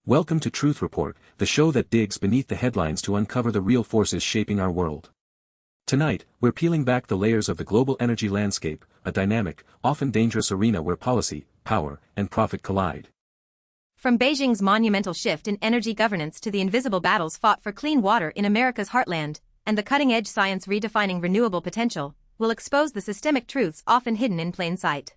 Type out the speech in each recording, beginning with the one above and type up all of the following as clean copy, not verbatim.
Welcome to Truth Report, the show that digs beneath the headlines to uncover the real forces shaping our world. Tonight, we're peeling back the layers of the global energy landscape, a dynamic, often dangerous arena where policy, power, and profit collide. From Beijing's monumental shift in energy governance to the invisible battles fought for clean water in America's heartland, and the cutting-edge science redefining renewable potential, we'll expose the systemic truths often hidden in plain sight.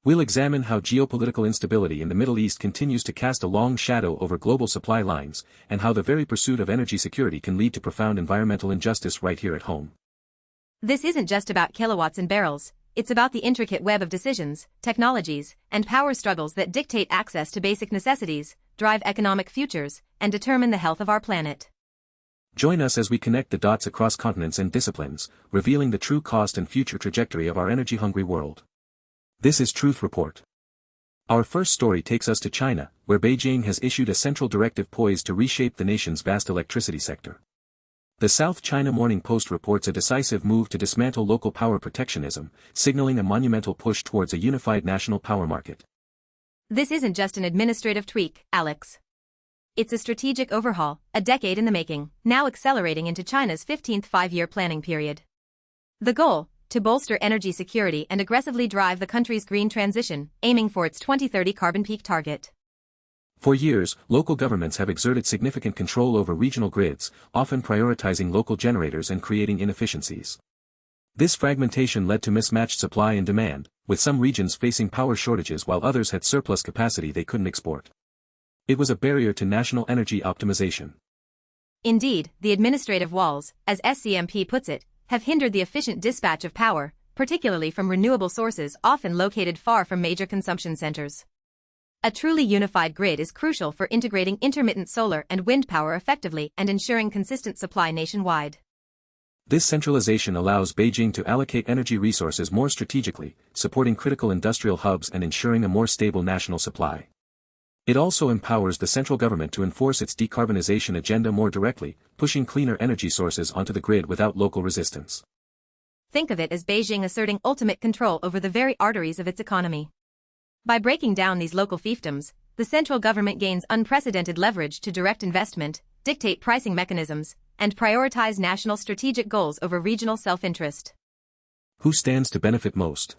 We'll examine how geopolitical instability in the Middle East continues to cast a long shadow over global supply lines, and how the very pursuit of energy security can lead to profound environmental injustice right here at home. This isn't just about kilowatts and barrels, it's about the intricate web of decisions, technologies, and power struggles that dictate access to basic necessities, drive economic futures, and determine the health of our planet. Join us as we connect the dots across continents and disciplines, revealing the true cost and future trajectory of our energy-hungry world. This is Truth Report. Our first story takes us to China, where Beijing has issued a central directive poised to reshape the nation's vast electricity sector. The South China Morning Post reports a decisive move to dismantle local power protectionism, signaling a monumental push towards a unified national power market. This isn't just an administrative tweak, Alex. It's a strategic overhaul, a decade in the making, now accelerating into China's 15th five-year planning period. The goal? To bolster energy security and aggressively drive the country's green transition, aiming for its 2030 carbon peak target. For years, local governments have exerted significant control over regional grids, often prioritizing local generators and creating inefficiencies. This fragmentation led to mismatched supply and demand, with some regions facing power shortages while others had surplus capacity they couldn't export. It was a barrier to national energy optimization. Indeed, the administrative walls, as SCMP puts it, have hindered the efficient dispatch of power, particularly from renewable sources often located far from major consumption centers. A truly unified grid is crucial for integrating intermittent solar and wind power effectively and ensuring consistent supply nationwide. This centralization allows Beijing to allocate energy resources more strategically, supporting critical industrial hubs and ensuring a more stable national supply. It also empowers the central government to enforce its decarbonization agenda more directly, pushing cleaner energy sources onto the grid without local resistance. Think of it as Beijing asserting ultimate control over the very arteries of its economy. By breaking down these local fiefdoms, the central government gains unprecedented leverage to direct investment, dictate pricing mechanisms, and prioritize national strategic goals over regional self-interest. Who stands to benefit most?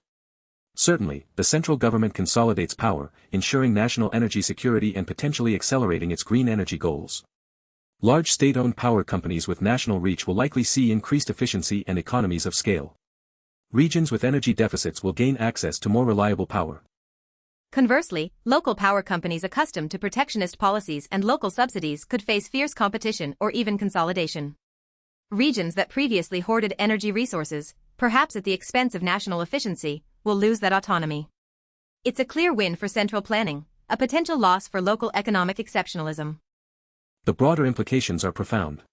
Certainly, the central government consolidates power, ensuring national energy security and potentially accelerating its green energy goals. Large state-owned power companies with national reach will likely see increased efficiency and economies of scale. Regions with energy deficits will gain access to more reliable power. Conversely, local power companies accustomed to protectionist policies and local subsidies could face fierce competition or even consolidation. Regions that previously hoarded energy resources, perhaps at the expense of national efficiency, will lose that autonomy. It's a clear win for central planning, a potential loss for local economic exceptionalism. The broader implications are profound.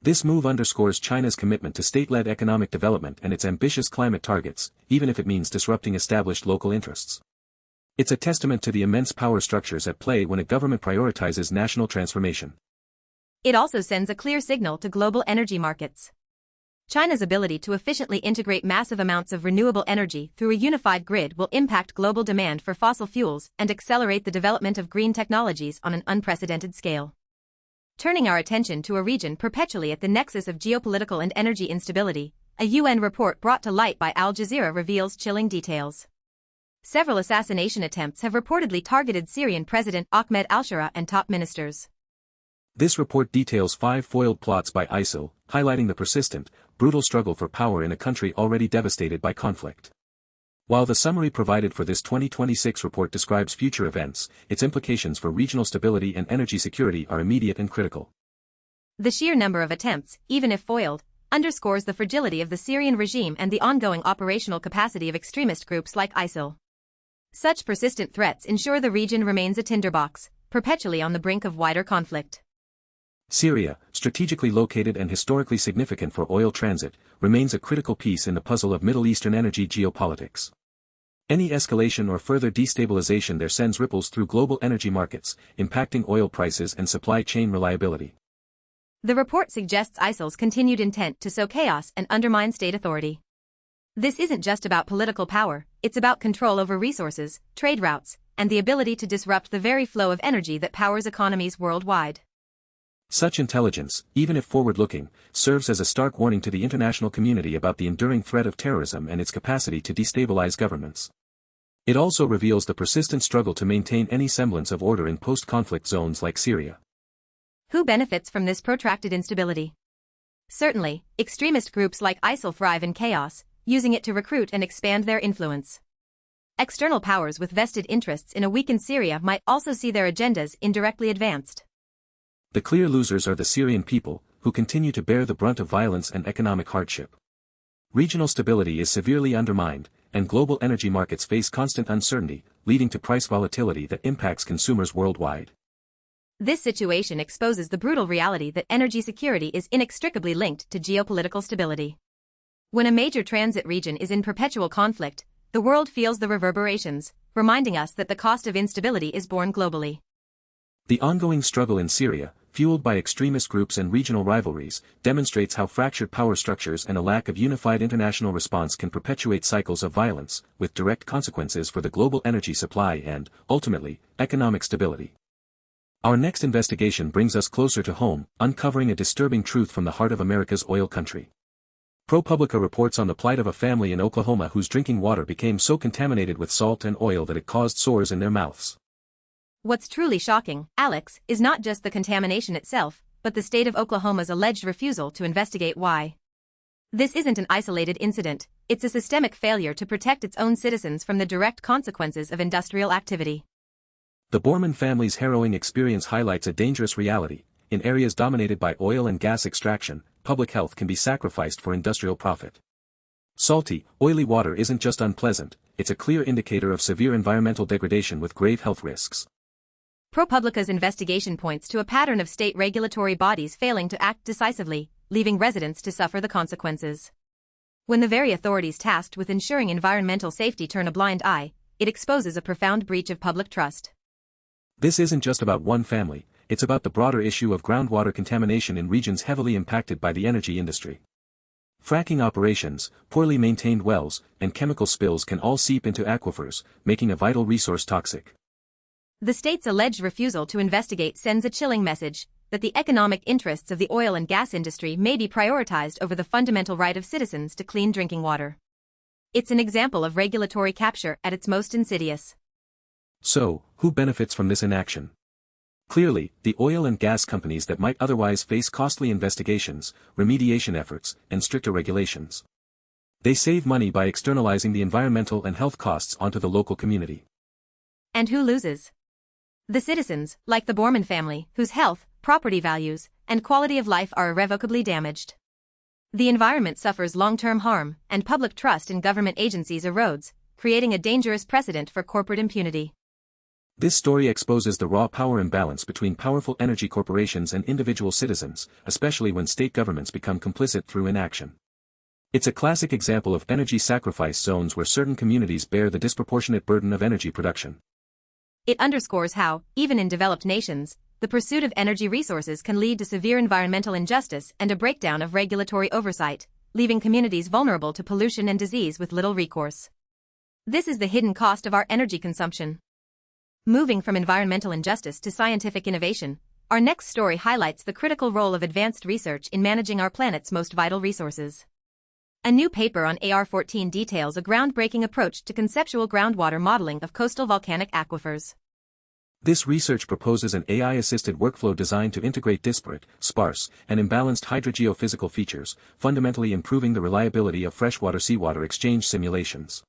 This move underscores China's commitment to state-led economic development and its ambitious climate targets, even if it means disrupting established local interests. It's a testament to the immense power structures at play when a government prioritizes national transformation. It also sends a clear signal to global energy markets. China's ability to efficiently integrate massive amounts of renewable energy through a unified grid will impact global demand for fossil fuels and accelerate the development of green technologies on an unprecedented scale. Turning our attention to a region perpetually at the nexus of geopolitical and energy instability, a UN report brought to light by Al Jazeera reveals chilling details. Several assassination attempts have reportedly targeted Syrian President Ahmed al-Sharaa and top ministers. This report details 5 foiled plots by ISIL, highlighting the persistent, brutal struggle for power in a country already devastated by conflict. While the summary provided for this 2026 report describes future events, its implications for regional stability and energy security are immediate and critical. The sheer number of attempts, even if foiled, underscores the fragility of the Syrian regime and the ongoing operational capacity of extremist groups like ISIL. Such persistent threats ensure the region remains a tinderbox, perpetually on the brink of wider conflict. Syria, strategically located and historically significant for oil transit, remains a critical piece in the puzzle of Middle Eastern energy geopolitics. Any escalation or further destabilization there sends ripples through global energy markets, impacting oil prices and supply chain reliability. The report suggests ISIL's continued intent to sow chaos and undermine state authority. This isn't just about political power, it's about control over resources, trade routes, and the ability to disrupt the very flow of energy that powers economies worldwide. Such intelligence, even if forward-looking, serves as a stark warning to the international community about the enduring threat of terrorism and its capacity to destabilize governments. It also reveals the persistent struggle to maintain any semblance of order in post-conflict zones like Syria. Who benefits from this protracted instability? Certainly, extremist groups like ISIL thrive in chaos, using it to recruit and expand their influence. External powers with vested interests in a weakened Syria might also see their agendas indirectly advanced. The clear losers are the Syrian people, who continue to bear the brunt of violence and economic hardship. Regional stability is severely undermined, and global energy markets face constant uncertainty, leading to price volatility that impacts consumers worldwide. This situation exposes the brutal reality that energy security is inextricably linked to geopolitical stability. When a major transit region is in perpetual conflict, the world feels the reverberations, reminding us that the cost of instability is borne globally. The ongoing struggle in Syria, fueled by extremist groups and regional rivalries, demonstrates how fractured power structures and a lack of unified international response can perpetuate cycles of violence, with direct consequences for the global energy supply and, ultimately, economic stability. Our next investigation brings us closer to home, uncovering a disturbing truth from the heart of America's oil country. ProPublica reports on the plight of a family in Oklahoma whose drinking water became so contaminated with salt and oil that it caused sores in their mouths. What's truly shocking, Alex, is not just the contamination itself, but the state of Oklahoma's alleged refusal to investigate why. This isn't an isolated incident, it's a systemic failure to protect its own citizens from the direct consequences of industrial activity. The Borman family's harrowing experience highlights a dangerous reality. In areas dominated by oil and gas extraction, public health can be sacrificed for industrial profit. Salty, oily water isn't just unpleasant, it's a clear indicator of severe environmental degradation with grave health risks. ProPublica's investigation points to a pattern of state regulatory bodies failing to act decisively, leaving residents to suffer the consequences. When the very authorities tasked with ensuring environmental safety turn a blind eye, it exposes a profound breach of public trust. This isn't just about one family, it's about the broader issue of groundwater contamination in regions heavily impacted by the energy industry. Fracking operations, poorly maintained wells, and chemical spills can all seep into aquifers, making a vital resource toxic. The state's alleged refusal to investigate sends a chilling message that the economic interests of the oil and gas industry may be prioritized over the fundamental right of citizens to clean drinking water. It's an example of regulatory capture at its most insidious. So, who benefits from this inaction? Clearly, the oil and gas companies that might otherwise face costly investigations, remediation efforts, and stricter regulations. They save money by externalizing the environmental and health costs onto the local community. And who loses? The citizens, like the Borman family, whose health, property values, and quality of life are irrevocably damaged. The environment suffers long-term harm, and public trust in government agencies erodes, creating a dangerous precedent for corporate impunity. This story exposes the raw power imbalance between powerful energy corporations and individual citizens, especially when state governments become complicit through inaction. It's a classic example of energy sacrifice zones where certain communities bear the disproportionate burden of energy production. It underscores how, even in developed nations, the pursuit of energy resources can lead to severe environmental injustice and a breakdown of regulatory oversight, leaving communities vulnerable to pollution and disease with little recourse. This is the hidden cost of our energy consumption. Moving from environmental injustice to scientific innovation, our next story highlights the critical role of advanced research in managing our planet's most vital resources. A new paper on AR-14 details a groundbreaking approach to conceptual groundwater modeling of coastal volcanic aquifers. This research proposes an AI-assisted workflow designed to integrate disparate, sparse, and imbalanced hydrogeophysical features, fundamentally improving the reliability of freshwater-seawater exchange simulations.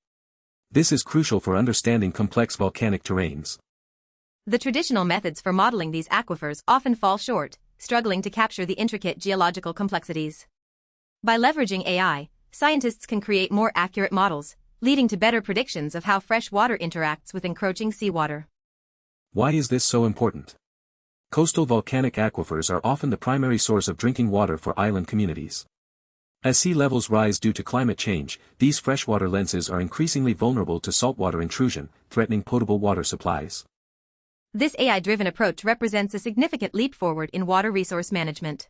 This is crucial for understanding complex volcanic terrains. The traditional methods for modeling these aquifers often fall short, struggling to capture the intricate geological complexities. By leveraging AI, scientists can create more accurate models, leading to better predictions of how fresh water interacts with encroaching seawater. Why is this so important? Coastal volcanic aquifers are often the primary source of drinking water for island communities. As sea levels rise due to climate change, these freshwater lenses are increasingly vulnerable to saltwater intrusion, threatening potable water supplies. This AI-driven approach represents a significant leap forward in water resource management.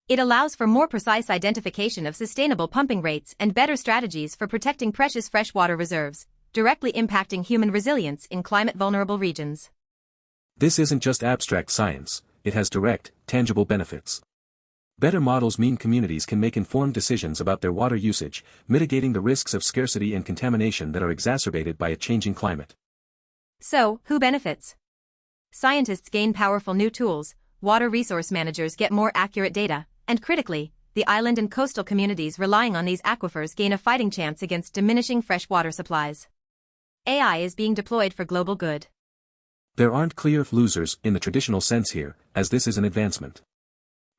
It allows for more precise identification of sustainable pumping rates and better strategies for protecting precious freshwater reserves, directly impacting human resilience in climate-vulnerable regions. This isn't just abstract science, it has direct, tangible benefits. Better models mean communities can make informed decisions about their water usage, mitigating the risks of scarcity and contamination that are exacerbated by a changing climate. So, who benefits? Scientists gain powerful new tools, water resource managers get more accurate data, and critically, the island and coastal communities relying on these aquifers gain a fighting chance against diminishing freshwater supplies. AI is being deployed for global good. There aren't clear losers in the traditional sense here, as this is an advancement.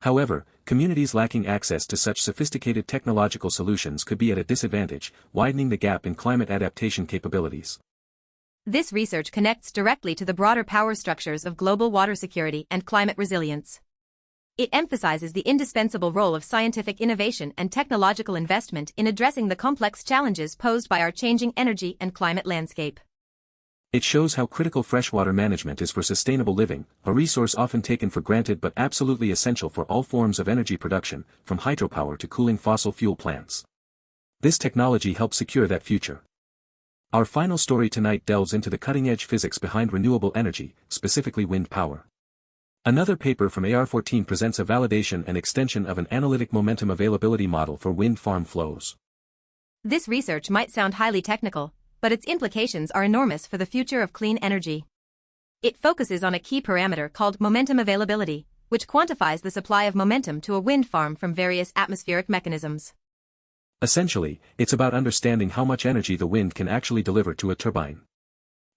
However, communities lacking access to such sophisticated technological solutions could be at a disadvantage, widening the gap in climate adaptation capabilities. This research connects directly to the broader power structures of global water security and climate resilience. It emphasizes the indispensable role of scientific innovation and technological investment in addressing the complex challenges posed by our changing energy and climate landscape. It shows how critical freshwater management is for sustainable living, a resource often taken for granted but absolutely essential for all forms of energy production, from hydropower to cooling fossil fuel plants. This technology helps secure that future. Our final story tonight delves into the cutting-edge physics behind renewable energy, specifically wind power. Another paper from AR14 presents a validation and extension of an analytic momentum availability model for wind farm flows. This research might sound highly technical, but its implications are enormous for the future of clean energy. It focuses on a key parameter called momentum availability, which quantifies the supply of momentum to a wind farm from various atmospheric mechanisms. Essentially, it's about understanding how much energy the wind can actually deliver to a turbine.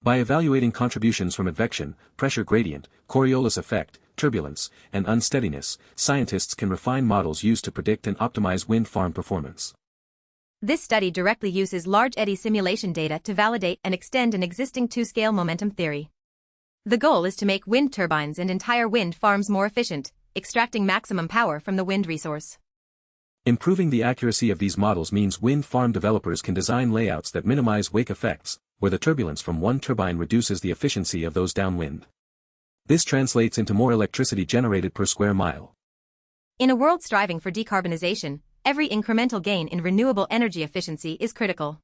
By evaluating contributions from advection, pressure gradient, Coriolis effect, turbulence, and unsteadiness, scientists can refine models used to predict and optimize wind farm performance. This study directly uses large eddy simulation data to validate and extend an existing two-scale momentum theory. The goal is to make wind turbines and entire wind farms more efficient, extracting maximum power from the wind resource. Improving the accuracy of these models means wind farm developers can design layouts that minimize wake effects, where the turbulence from one turbine reduces the efficiency of those downwind. This translates into more electricity generated per square mile. In a world striving for decarbonization, every incremental gain in renewable energy efficiency is critical.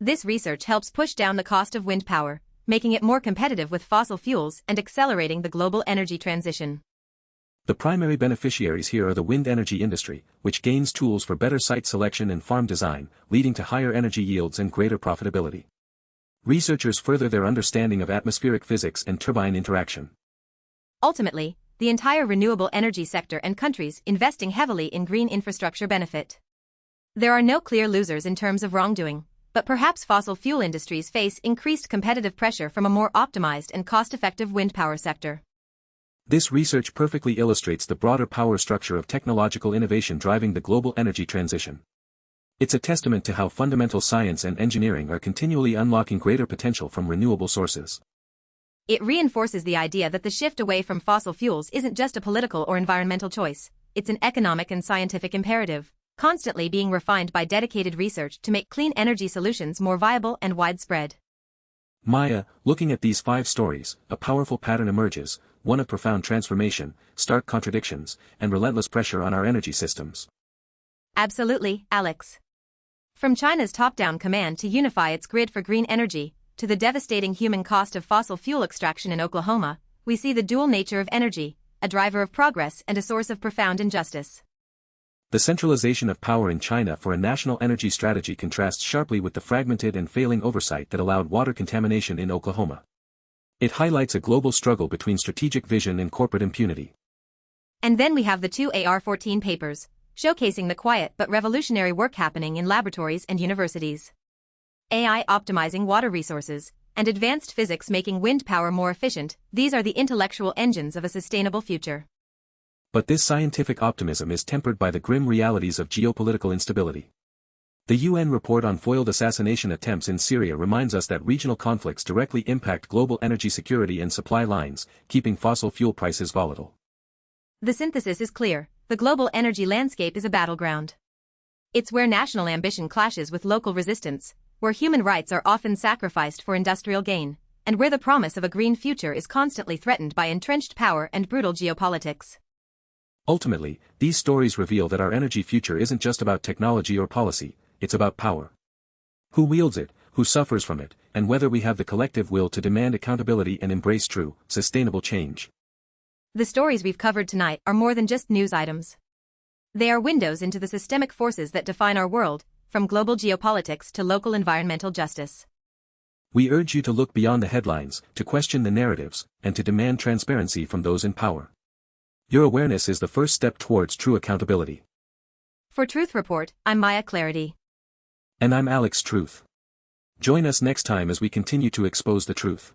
This research helps push down the cost of wind power, making it more competitive with fossil fuels and accelerating the global energy transition. The primary beneficiaries here are the wind energy industry, which gains tools for better site selection and farm design, leading to higher energy yields and greater profitability. Researchers further their understanding of atmospheric physics and turbine interaction. Ultimately, the entire renewable energy sector and countries investing heavily in green infrastructure benefit. There are no clear losers in terms of wrongdoing, but perhaps fossil fuel industries face increased competitive pressure from a more optimized and cost-effective wind power sector. This research perfectly illustrates the broader power structure of technological innovation driving the global energy transition. It's a testament to how fundamental science and engineering are continually unlocking greater potential from renewable sources. It reinforces the idea that the shift away from fossil fuels isn't just a political or environmental choice, it's an economic and scientific imperative, constantly being refined by dedicated research to make clean energy solutions more viable and widespread. Maya, looking at these 5 stories, a powerful pattern emerges, one of profound transformation, stark contradictions, and relentless pressure on our energy systems. Absolutely, Alex. From China's top-down command to unify its grid for green energy, to the devastating human cost of fossil fuel extraction in Oklahoma, we see the dual nature of energy, a driver of progress and a source of profound injustice. The centralization of power in China for a national energy strategy contrasts sharply with the fragmented and failing oversight that allowed water contamination in Oklahoma. It highlights a global struggle between strategic vision and corporate impunity. And then we have the 2 AR14 papers, showcasing the quiet but revolutionary work happening in laboratories and universities. AI optimizing water resources, and advanced physics making wind power more efficient, these are the intellectual engines of a sustainable future. But this scientific optimism is tempered by the grim realities of geopolitical instability. The UN report on foiled assassination attempts in Syria reminds us that regional conflicts directly impact global energy security and supply lines, keeping fossil fuel prices volatile. The synthesis is clear: the global energy landscape is a battleground. It's where national ambition clashes with local resistance, where human rights are often sacrificed for industrial gain, and where the promise of a green future is constantly threatened by entrenched power and brutal geopolitics. Ultimately, these stories reveal that our energy future isn't just about technology or policy, it's about power. Who wields it, who suffers from it, and whether we have the collective will to demand accountability and embrace true, sustainable change. The stories we've covered tonight are more than just news items. They are windows into the systemic forces that define our world, from global geopolitics to local environmental justice. We urge you to look beyond the headlines, to question the narratives, and to demand transparency from those in power. Your awareness is the first step towards true accountability. For Truth Report, I'm Maya Clarity. And I'm Alex Truth. Join us next time as we continue to expose the truth.